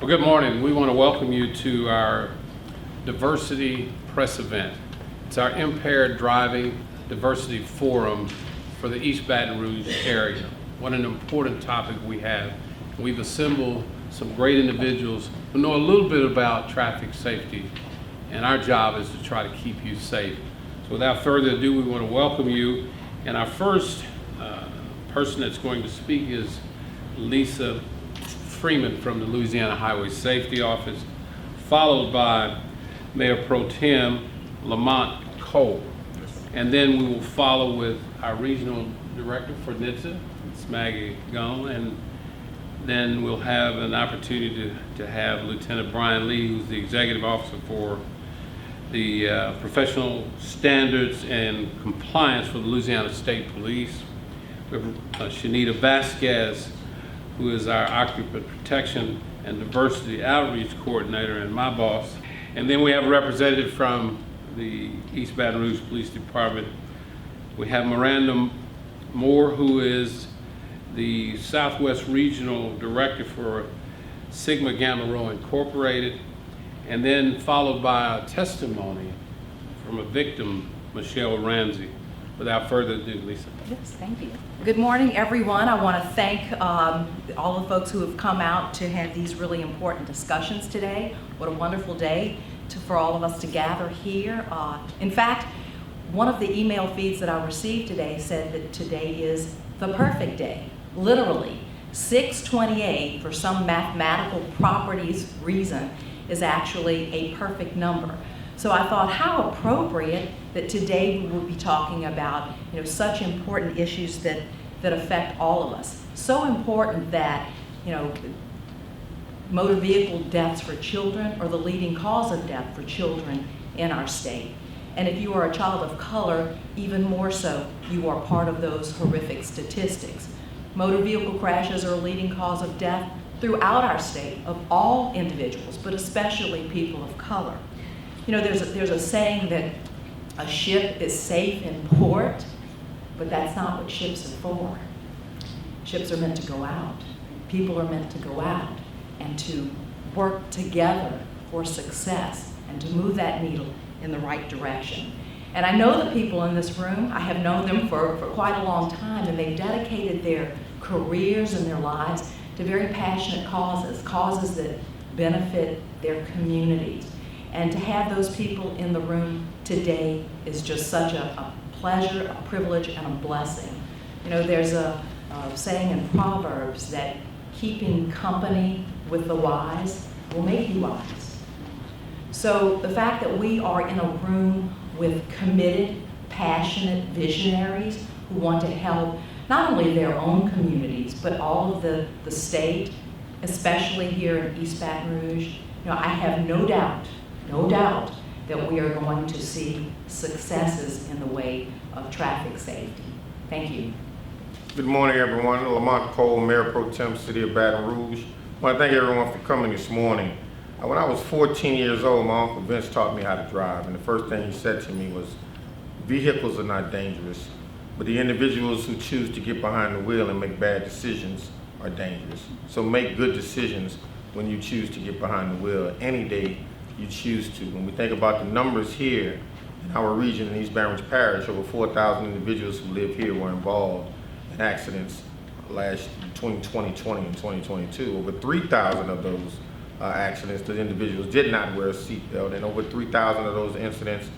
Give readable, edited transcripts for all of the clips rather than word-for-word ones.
Well, good morning. We want to welcome you to our diversity press event. It's our Impaired Driving Diversity Forum for the East Baton Rouge area. What an important topic we have. We've assembled some great individuals who know a little bit about traffic safety, and our job is to try to keep you safe. So without further ado, we want to welcome you. And our first person that's going to speak is Lisa Freeman from the Louisiana Highway Safety Office, followed by Mayor Pro Tem LaMont Cole. And then we will follow with our Regional Director for NHTSA, it's Maggi, Gunnels, and then we'll have an opportunity to have Lieutenant Bryan Lee, who's the Executive Officer for the Professional Standards and Compliance for the Louisiana State Police. We have Chanita Vazquez, who is our Occupant Protection and Diversity Outreach Coordinator and my boss. And then we have a representative from the East Baton Rouge Police Department. We have Miranda, who is the Southwest Regional Director for Sigma Gamma Rho Incorporated, and then followed by a testimony from a victim, Michelle Ramsey. Without further ado, Lisa. Yes, thank you. Good morning, everyone. I want to thank all the folks who have come out to have these really important discussions today. What a wonderful day for all of us to gather here. In fact, one of the email feeds that I received today said that today is the perfect day. Literally, 628 for some mathematical properties reason is actually a perfect number. So I thought how appropriate that today we will be talking about such important issues that affect all of us. So important that motor vehicle deaths for children are the leading cause of death for children in our state. And if you are a child of color, even more so, you are part of those horrific statistics. Motor vehicle crashes are a leading cause of death throughout our state of all individuals, but especially people of color. There's a saying that a ship is safe in port, but that's not what ships are for. Ships are meant to go out. People are meant to go out and to work together for success and to move that needle in the right direction. And I know the people in this room. I have known them for quite a long time, and they've dedicated their careers and their lives to very passionate causes that benefit their communities. And to have those people in the room today is just such a pleasure, a privilege, and a blessing. There's a saying in Proverbs that keeping company with the wise will make you wise. So the fact that we are in a room with committed, passionate visionaries who want to help not only their own communities, but all of the state, especially here in East Baton Rouge, I have no doubt that we are going to see successes in the way of traffic safety. Thank you. Good morning, everyone. LaMont Cole, Mayor Pro Tem, City of Baton Rouge. I want to thank everyone for coming this morning. When I was 14 years old, my Uncle Vince taught me how to drive, and the first thing he said to me was, vehicles are not dangerous, but the individuals who choose to get behind the wheel and make bad decisions are dangerous. So make good decisions when you choose to get behind the wheel any day you choose to. When we think about the numbers here in our region in East Baton Rouge Parish, over 4,000 individuals who live here were involved in accidents between 2020 and 2022. Over 3,000 of those accidents, the individuals did not wear a seatbelt, and over 3,000 of those incidents,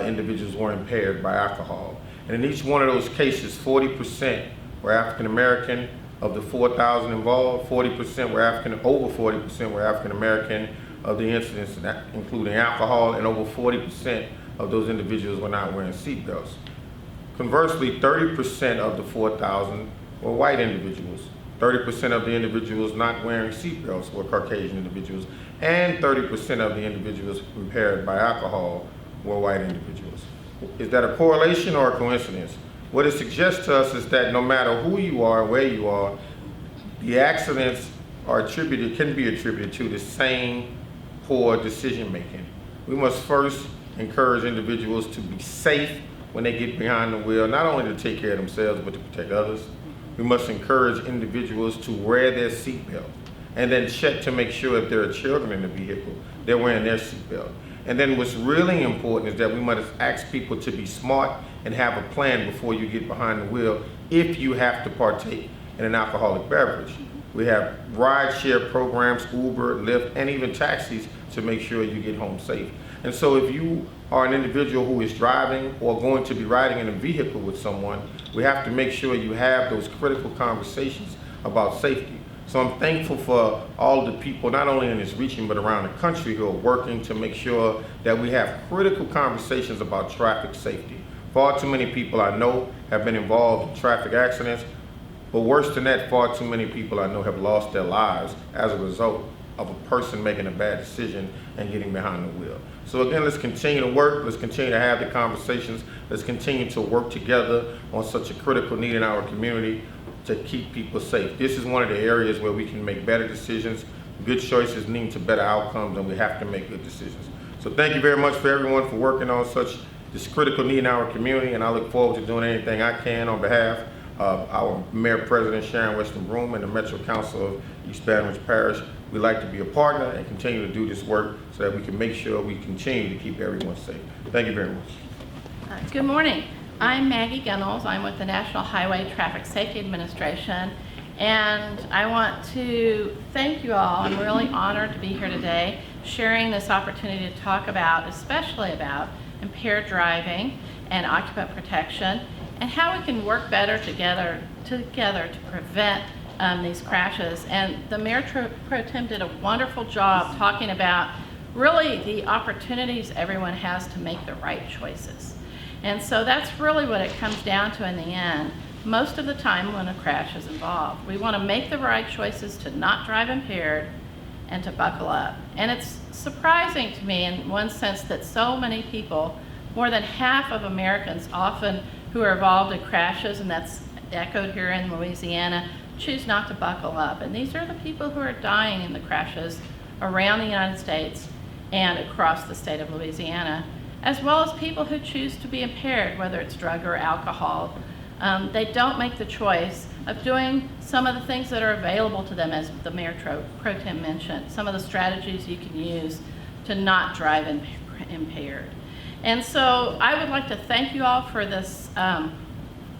individuals were impaired by alcohol. And in each one of those cases, 40% were African American. Of the 4,000 involved, 40% were over 40% were African American of the incidents, including alcohol, and over 40% of those individuals were not wearing seatbelts. Conversely, 30% of the 4,000 were white individuals. 30% of the individuals not wearing seatbelts were Caucasian individuals, and 30% of the individuals impaired by alcohol were white individuals. Is that a correlation or a coincidence? What it suggests to us is that no matter who you are, where you are, the accidents can be attributed to the same poor decision making. We must first encourage individuals to be safe when they get behind the wheel, not only to take care of themselves, but to protect others. We must encourage individuals to wear their seatbelt. and then check to make sure if there are children in the vehicle, they're wearing their seatbelt. And then what's really important is that we must ask people to be smart and have a plan before you get behind the wheel if you have to partake in an alcoholic beverage. We have ride-share programs, Uber, Lyft, and even taxis to make sure you get home safe. And so if you are an individual who is driving or going to be riding in a vehicle with someone, we have to make sure you have those critical conversations about safety. So I'm thankful for all the people, not only in this region, but around the country who are working to make sure that we have critical conversations about traffic safety. Far too many people I know have been involved in traffic accidents, but worse than that, far too many people I know have lost their lives as a result of a person making a bad decision and getting behind the wheel. So again, let's continue to work, let's continue to have the conversations, let's continue to work together on such a critical need in our community to keep people safe. This is one of the areas where we can make better decisions. Good choices lead to better outcomes, and we have to make good decisions. So thank you very much for everyone for working on this critical need in our community, and I look forward to doing anything I can on behalf of our Mayor President Sharon Weston Broome and the Metro Council of East Baton Rouge Parish. We'd like to be a partner and continue to do this work so that we can make sure we continue to keep everyone safe. Thank you very much. Good morning. I'm Maggi Gunnels. I'm with the National Highway Traffic Safety Administration, and I want to thank you all. I'm really honored to be here today, sharing this opportunity to talk about, especially about impaired driving and occupant protection, and how we can work better together to prevent these crashes. And the Mayor Pro Tem did a wonderful job talking about really the opportunities everyone has to make the right choices. And so that's really what it comes down to in the end. Most of the time when a crash is involved, we want to make the right choices to not drive impaired and to buckle up. And it's surprising to me in one sense that so many people, more than half of Americans often who are involved in crashes, and that's echoed here in Louisiana, choose not to buckle up. And these are the people who are dying in the crashes around the United States and across the state of Louisiana, as well as people who choose to be impaired, whether it's drug or alcohol. They don't make the choice of doing some of the things that are available to them, as the Mayor Pro Tem mentioned, some of the strategies you can use to not drive impaired. And so I would like to thank you all for this,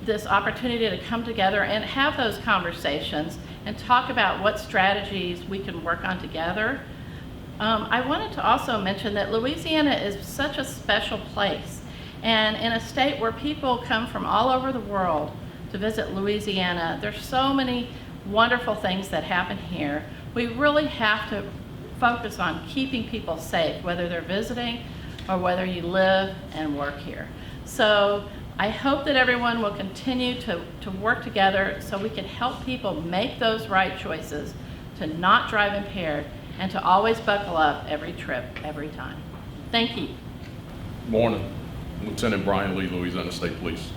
this opportunity to come together and have those conversations and talk about what strategies we can work on together. I wanted to also mention that Louisiana is such a special place, and in a state where people come from all over the world to visit Louisiana, there's so many wonderful things that happen here. We really have to focus on keeping people safe, whether they're visiting or whether you live and work here. So I hope that everyone will continue to work together so we can help people make those right choices to not drive impaired and to always buckle up every trip, every time. Thank you. Morning, Lieutenant Bryan, Louisiana State Police.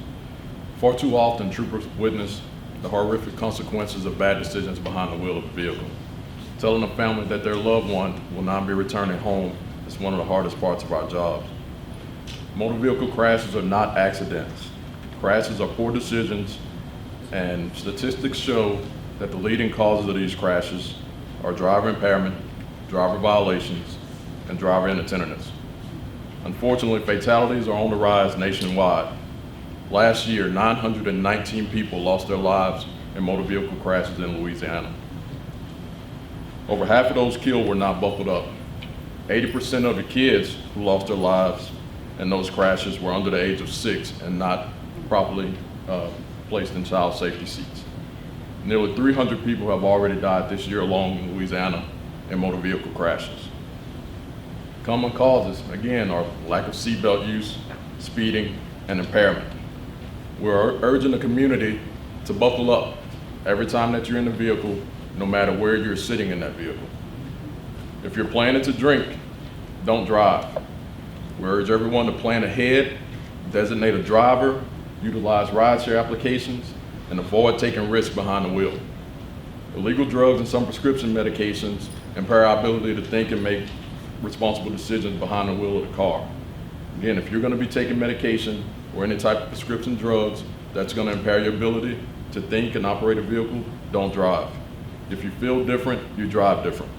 Far too often, troopers witness the horrific consequences of bad decisions behind the wheel of a vehicle. Telling a family that their loved one will not be returning home is one of the hardest parts of our jobs. Motor vehicle crashes are not accidents. Crashes are poor decisions, and statistics show that the leading causes of these crashes are driver impairment, driver violations, and driver inattentiveness. Unfortunately, fatalities are on the rise nationwide. Last year, 919 people lost their lives in motor vehicle crashes in Louisiana. Over half of those killed were not buckled up. 80% of the kids who lost their lives in those crashes were under the age of 6 and not properly placed in child safety seats. Nearly 300 people have already died this year alone in Louisiana in motor vehicle crashes. Common causes, again, are lack of seatbelt use, speeding, and impairment. We're urging the community to buckle up every time that you're in the vehicle, no matter where you're sitting in that vehicle. If you're planning to drink, don't drive. We urge everyone to plan ahead, designate a driver, utilize rideshare applications, and avoid taking risks behind the wheel. Illegal drugs and some prescription medications impair our ability to think and make responsible decisions behind the wheel of the car. Again, if you're going to be taking medication or any type of prescription drugs that's going to impair your ability to think and operate a vehicle, don't drive. If you feel different, you drive different.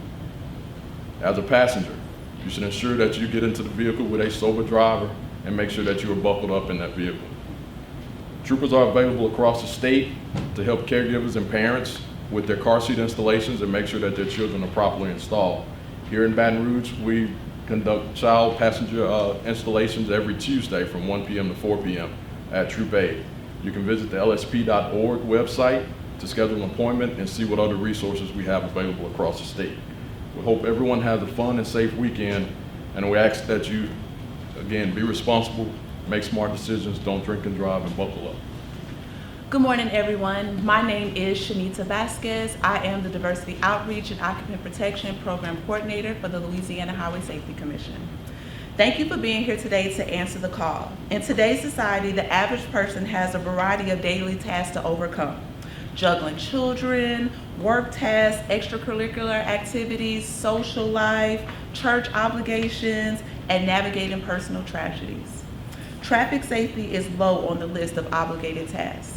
As a passenger, you should ensure that you get into the vehicle with a sober driver and make sure that you are buckled up in that vehicle. Troopers are available across the state to help caregivers and parents with their car seat installations and make sure that their children are properly installed. Here in Baton Rouge, we conduct child passenger installations every Tuesday from 1 p.m. to 4 p.m. at Troop Aid. You can visit the lsp.org website to schedule an appointment and see what other resources we have available across the state. We hope everyone has a fun and safe weekend, and we ask that you, again, be responsible, make smart decisions, don't drink and drive, and buckle up. Good morning, everyone. My name is Chanita Vazquez. I am the Diversity Outreach and Occupant Protection Program Coordinator for the Louisiana Highway Safety Commission. Thank you for being here today to answer the call. In today's society, the average person has a variety of daily tasks to overcome. Juggling children, work tasks, extracurricular activities, social life, church obligations, and navigating personal tragedies. Traffic safety is low on the list of obligated tasks.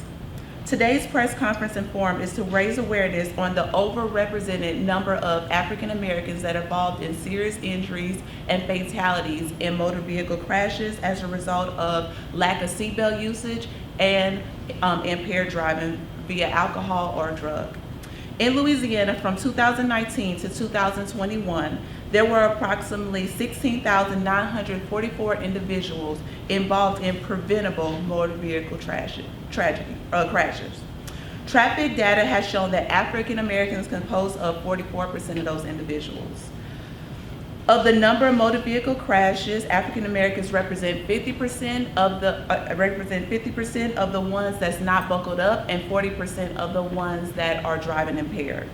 Today's press conference and forum is to raise awareness on the overrepresented number of African Americans that are involved in serious injuries and fatalities in motor vehicle crashes as a result of lack of seatbelt usage and impaired driving via alcohol or drug. In Louisiana, from 2019 to 2021, there were approximately 16,944 individuals involved in preventable motor vehicle crashes. Traffic data has shown that African Americans compose of 44% of those individuals. Of the number of motor vehicle crashes, African Americans represent 50% of the ones that's not buckled up and 40% of the ones that are driving impaired.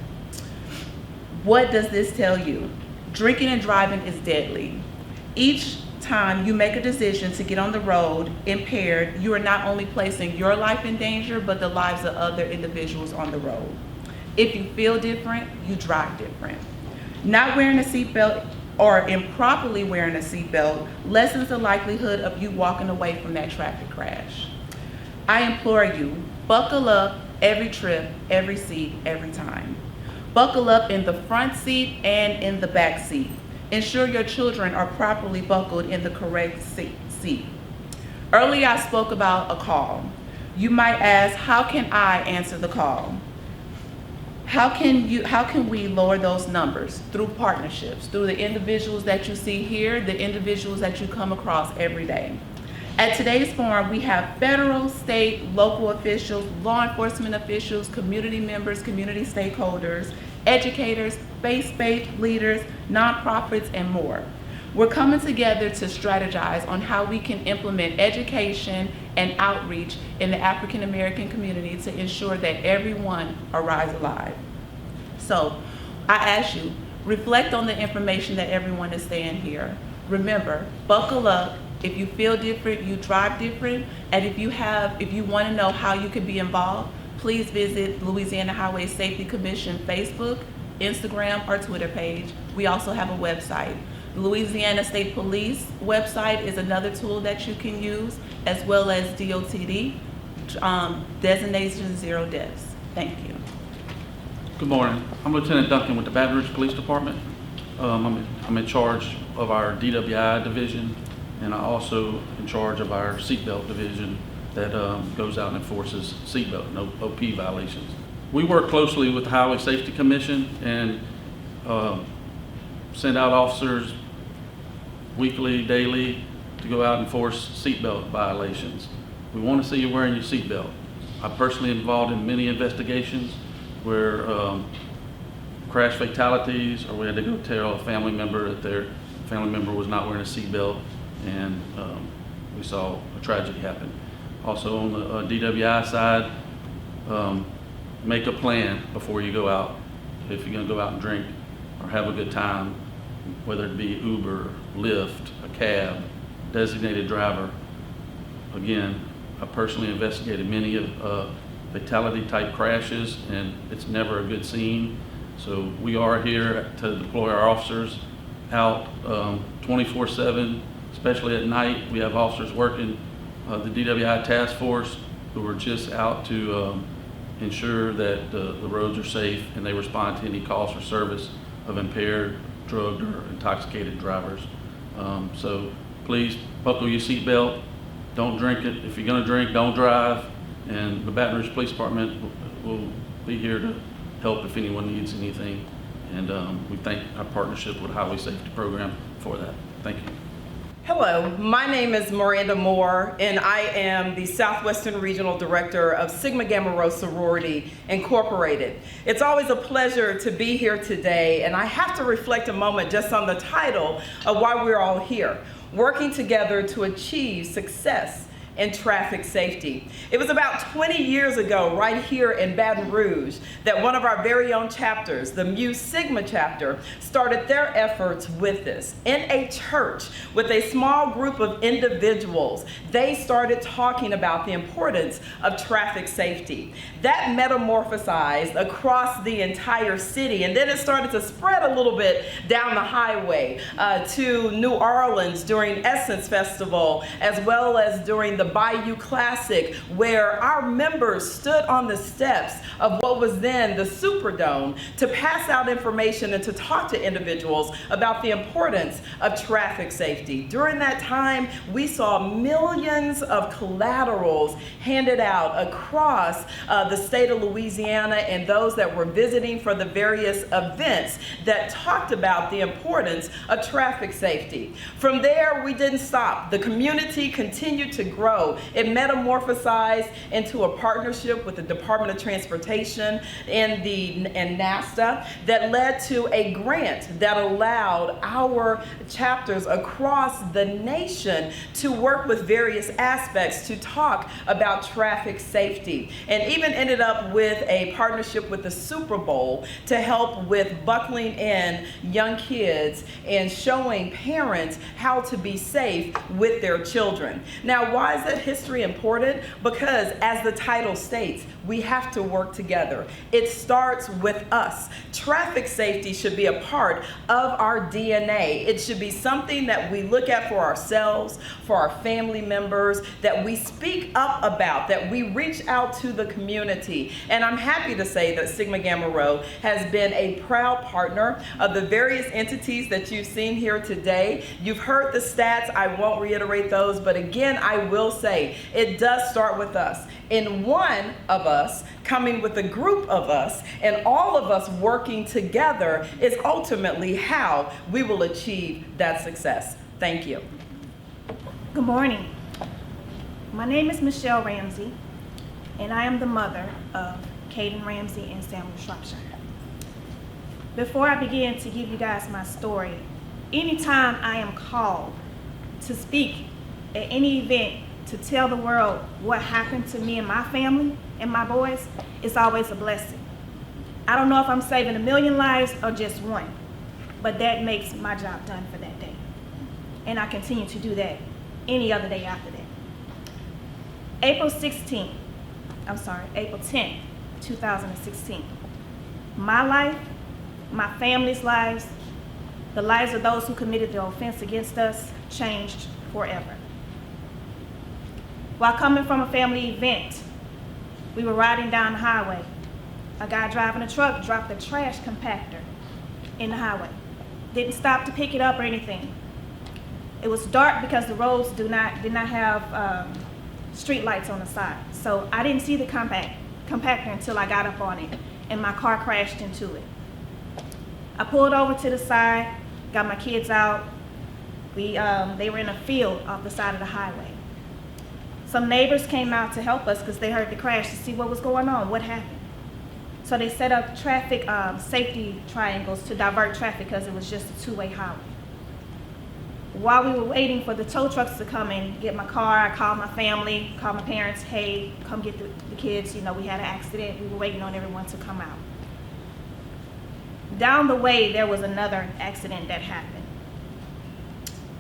What does this tell you? Drinking and driving is deadly. Each time you make a decision to get on the road impaired, you are not only placing your life in danger, but the lives of other individuals on the road. If you feel different, you drive different. Not wearing a seatbelt or improperly wearing a seatbelt lessens the likelihood of you walking away from that traffic crash. I implore you, buckle up every trip, every seat, every time. Buckle up in the front seat and in the back seat. Ensure your children are properly buckled in the correct seat. Earlier I spoke about a call. You might ask, how can I answer the call? How can we lower those numbers? Through partnerships, through the individuals that you see here, the individuals that you come across every day. At today's forum, we have federal, state, local officials, law enforcement officials, community members, community stakeholders, educators, faith-based leaders, nonprofits, and more. We're coming together to strategize on how we can implement education and outreach in the African American community to ensure that everyone arrives alive. So I ask you, reflect on the information that everyone is saying here. Remember, buckle up. If you feel different, you drive different. And if you want to know how you can be involved, please visit Louisiana Highway Safety Commission Facebook, Instagram, or Twitter page. We also have a website. The Louisiana State Police website is another tool that you can use, as well as DOTD, designation 0 deaths. Thank you. Good morning. I'm Lieutenant Duncan with the Baton Rouge Police Department. I'm in charge of our DWI division, and I'm also in charge of our seatbelt division that goes out and enforces seatbelt and OP violations. We work closely with the Highway Safety Commission and send out officers weekly, daily, to go out and enforce seatbelt violations. We want to see you wearing your seatbelt. I'm personally involved in many investigations where crash fatalities, or we had to go tell a family member that their family member was not wearing a seatbelt, and we saw a tragedy happen. Also on the DWI side, make a plan before you go out. If you're going to go out and drink or have a good time, whether it be Uber, Lyft, a cab, designated driver. Again, I personally investigated many of fatality type crashes, and it's never a good scene. So we are here to deploy our officers out 24/7, especially at night. We have officers working the DWI task force who are just out to ensure that the roads are safe, and they respond to any calls for service of impaired, drugged, or intoxicated drivers. So please buckle your seatbelt. Don't drink it. If you're going to drink, don't drive. And the Baton Rouge Police Department will be here to help if anyone needs anything. And we thank our partnership with Highway Safety Program for that. Thank you. Hello, my name is Miranda Moore, and I am the Southwestern Regional Director of Sigma Gamma Rho Sorority Incorporated. It's always a pleasure to be here today, and I have to reflect a moment just on the title of why we're all here, working together to achieve success in traffic safety. It was about 20 years ago, right here in Baton Rouge, that one of our very own chapters, the Mu Sigma chapter, started their efforts with this. In a church with a small group of individuals, they started talking about the importance of traffic safety. That metamorphosized across the entire city, and then it started to spread a little bit down the highway to New Orleans during Essence Festival, as well as during the Bayou Classic, where our members stood on the steps of what was then the Superdome to pass out information and to talk to individuals about the importance of traffic safety. During that time, we saw millions of collaterals handed out across the state of Louisiana, and those that were visiting for the various events that talked about the importance of traffic safety. From there, we didn't stop. The community continued to grow. It metamorphosized into a partnership with the Department of Transportation and NASTA that led to a grant that allowed our chapters across the nation to work with various aspects to talk about traffic safety, and even ended up with a partnership with the Super Bowl to help with buckling in young kids and showing parents how to be safe with their children. Now, why is that history important? Because as the title states, we have to work together. It starts with us. Traffic safety should be a part of our DNA. It should be something that we look at for ourselves, for our family members, that we speak up about, that we reach out to the community. And I'm happy to say that Sigma Gamma Rho has been a proud partner of the various entities that you've seen here today. You've heard the stats. I won't reiterate those, but again, I will say it does start with us. In one of us coming with a group of us, and all of us working together is ultimately how we will achieve that success. Thank you. Good morning. My name is Michelle Ramsey, and I am the mother of Caden Ramsey and Samuel Shropshire. Before I begin to give you guys my story, anytime I am called to speak at any event to tell the world what happened to me and my family and my boys, it's always a blessing. I don't know if I'm saving 1 million lives or just one, but that makes my job done for that day. And I continue to do that any other day after that. April 10th, 2016. My life, my family's lives, the lives of those who committed the offense against us changed forever. While coming from a family event, we were riding down the highway. A guy driving a truck dropped a trash compactor in the highway. Didn't stop to pick it up or anything. It was dark because the roads did not have street lights on the side. So I didn't see the compactor until I got up on it, and my car crashed into it. I pulled over to the side, got my kids out. They were in a field off the side of the highway. Some neighbors came out to help us because they heard the crash to see what was going on, what happened. So they set up traffic safety triangles to divert traffic because it was just a two-way highway. While we were waiting for the tow trucks to come and get my car, I called my family, called my parents, hey, come get the kids, we had an accident. We were waiting on everyone to come out. Down the way, there was another accident that happened.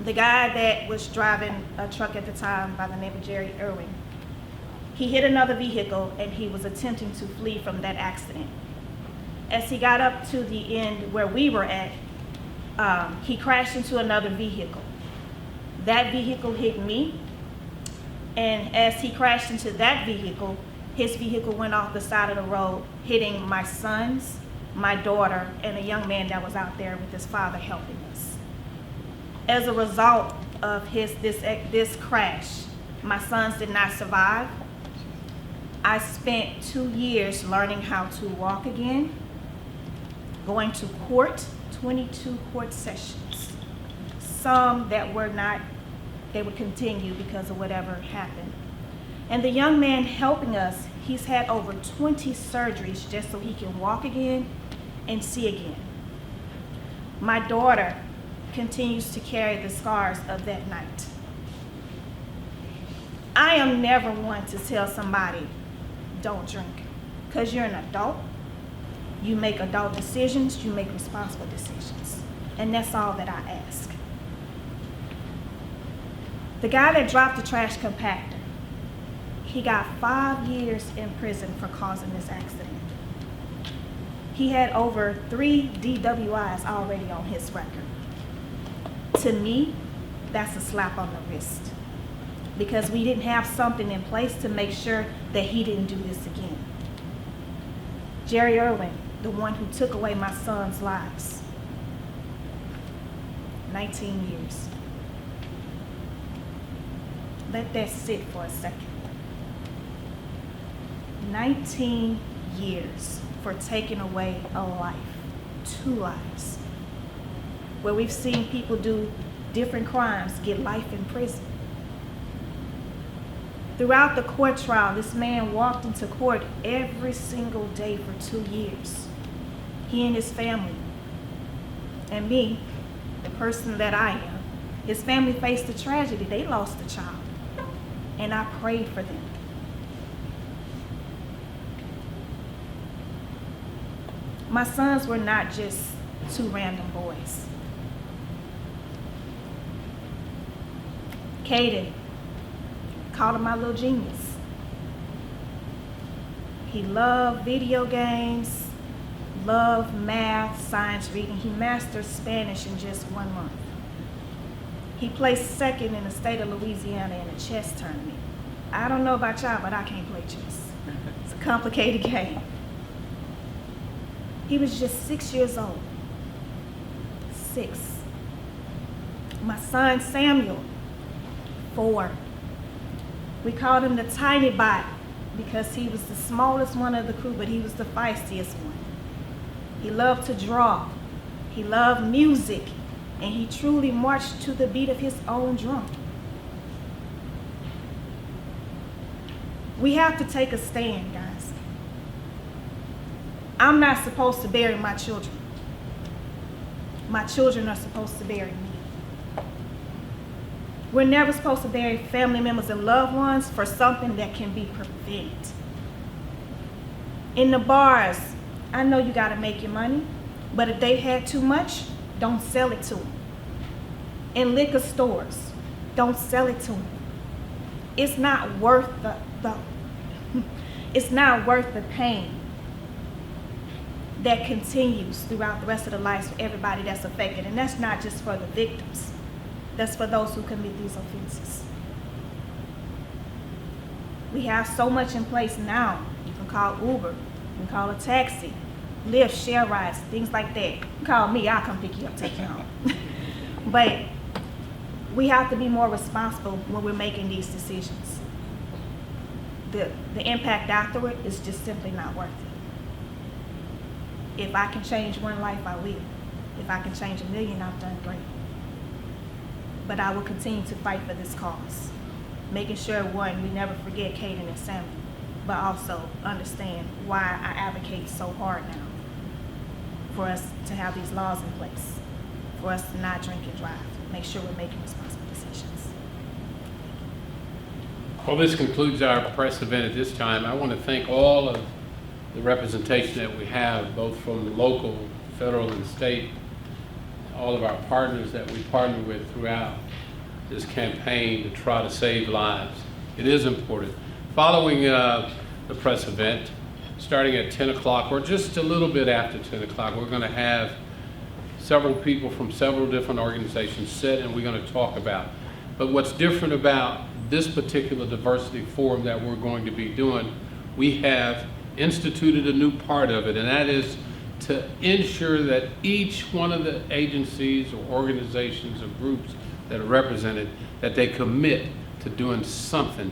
The guy that was driving a truck at the time by the name of Jerry Irwin, he hit another vehicle and he was attempting to flee from that accident. As he got up to the end where we were at, he crashed into another vehicle. That vehicle hit me, and as he crashed into that vehicle, his vehicle went off the side of the road, hitting my sons, my daughter, and a young man that was out there with his father helping us. As a result of this crash, my sons did not survive. I spent 2 years learning how to walk again, going to court, 22 court sessions. Some that were not, they would continue because of whatever happened. And the young man helping us, he's had over 20 surgeries just so he can walk again and see again. My daughter continues to carry the scars of that night. I am never one to tell somebody, don't drink, because you're an adult. You make adult decisions, you make responsible decisions. And that's all that I ask. The guy that dropped the trash compactor, he got 5 years in prison for causing this accident. He had over 3 DWIs already on his record. To me, that's a slap on the wrist, because we didn't have something in place to make sure that he didn't do this again. Jerry Irwin, the one who took away my son's lives, 19 years. Let that sit for a second. 19 years for taking away a life, 2 lives, where we've seen people do different crimes get life in prison. Throughout the court trial, this man walked into court every single day for 2 years. He and his family, and me, the person that I am, his family faced a tragedy. They lost a child, and I prayed for them. My sons were not just 2 random boys. Caden, called him my little genius. He loved video games, loved math, science, reading. He mastered Spanish in just 1 month. He placed 2nd in the state of Louisiana in a chess tournament. I don't know about y'all, but I can't play chess. It's a complicated game. He was just 6 years old. 6. My son Samuel, 4. We called him the tiny bot because he was the smallest one of the crew, but he was the feistiest one. He loved to draw. He loved music, and he truly marched to the beat of his own drum. We have to take a stand, guys. I'm not supposed to bury my children. My children are supposed to bury me. We're never supposed to bury family members and loved ones for something that can be prevented. In the bars, I know you gotta make your money, but if they had too much, don't sell it to them. In liquor stores, don't sell it to them. It's not worth it's not worth the pain that continues throughout the rest of the lives for everybody that's affected. And that's not just for the victims. That's for those who commit these offenses. We have so much in place now. You can call Uber, you can call a taxi, Lyft, share rides, things like that. You can call me, I'll come pick you up, take you home. But we have to be more responsible when we're making these decisions. The impact afterward is just simply not worth it. If I can change 1 life, I will. If I can change 1 million, I've done great. But I will continue to fight for this cause, making sure, 1, we never forget Caden and Samuel, but also understand why I advocate so hard now for us to have these laws in place, for us to not drink and drive, make sure we're making responsible decisions. Well, this concludes our press event at this time. I want to thank all of the representation that we have, both from the local, federal, and state, all of our partners that we partner with throughout this campaign to try to save lives. It is important. Following the press event, starting at 10 o'clock, or just a little bit after 10 o'clock, we're going to have several people from several different organizations sit, and we're going to talk about. But what's different about this particular diversity forum that we're going to be doing, we have instituted a new part of it, and that is to ensure that each one of the agencies or organizations or groups that are represented, that they commit to doing something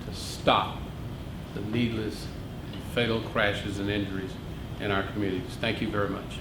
to stop the needless and fatal crashes and injuries in our communities. Thank you very much.